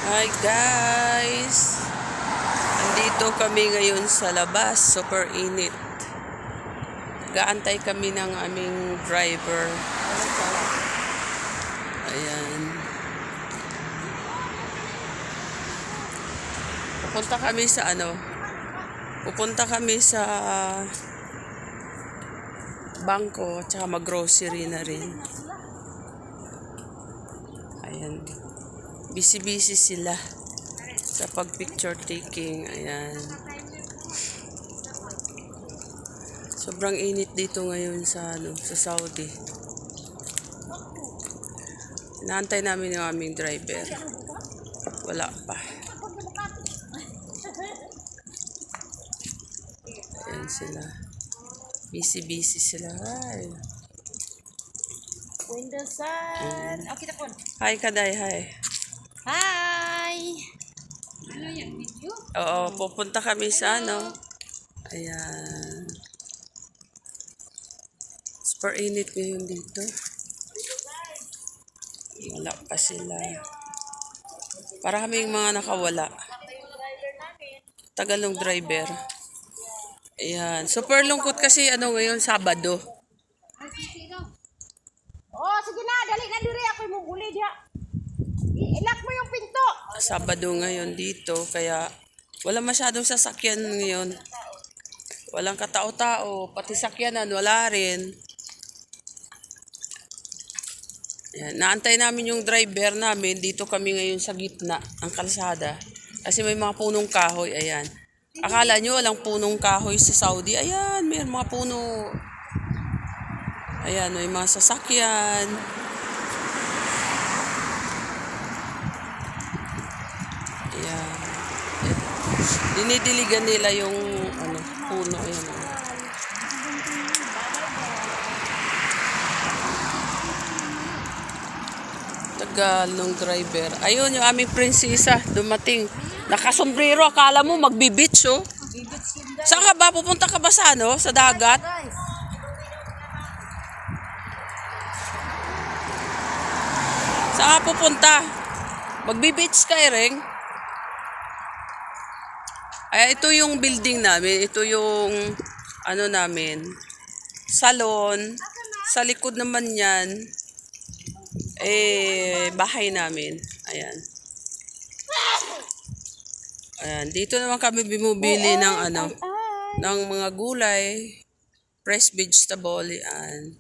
Hi guys! Andito kami ngayon sa labas. Super init. Gaantay kami ng aming driver. Ayan. Pupunta kami sa bangko, tsaka mag-grocery na rin. Ayan. Busy-busy sila sa pag-picture taking. Ayan. Sobrang init dito ngayon sa Saudi. Inaantay namin yung aming driver. Wala pa. Ayan sila. Busy-busy sila. Ay. Windosan. Okay, tapon. Hi, Kaday. Hi. Hi! Ano yan, video? Oo, pupunta kami sa Ayan. Super init ngayon dito. Wala pa sila. Para kaming mga nakawala. Tagal ng driver. Ayan. Super lungkot kasi ngayon, Sabado. Oh, sige na, dali na diri ako mo buli diha. I-lock mo yung pinto. Sabado ngayon dito, kaya wala masyadong sasakyan ngayon. Walang katao-tao, pati sakyanan, wala rin. Ayan. Naantay namin yung driver namin. Dito kami ngayon sa gitna ng kalsada. Kasi may mga punong kahoy. Ayan. Akala nyo walang punong kahoy sa Saudi. Ayan, may mga puno. Ayan, may mga sasakyan. Ayan. Dinidiligan nila yung puno. Ayan. Tagal nung driver. Ayun, yung aming prinsesa dumating. Nakasombrero, akala mo magbi-beach, oh. Saan ka ba? Pupunta ka ba sa sa dagat? Saan ka pupunta? Magbi-beach ka, Ring? Ay, ito yung building namin. Ito yung namin. Salon. Sa likod naman yan, bahay namin. Ayan. Ayan. Dito naman kami bumibili ng ng mga gulay, fresh vegetable. Ayan.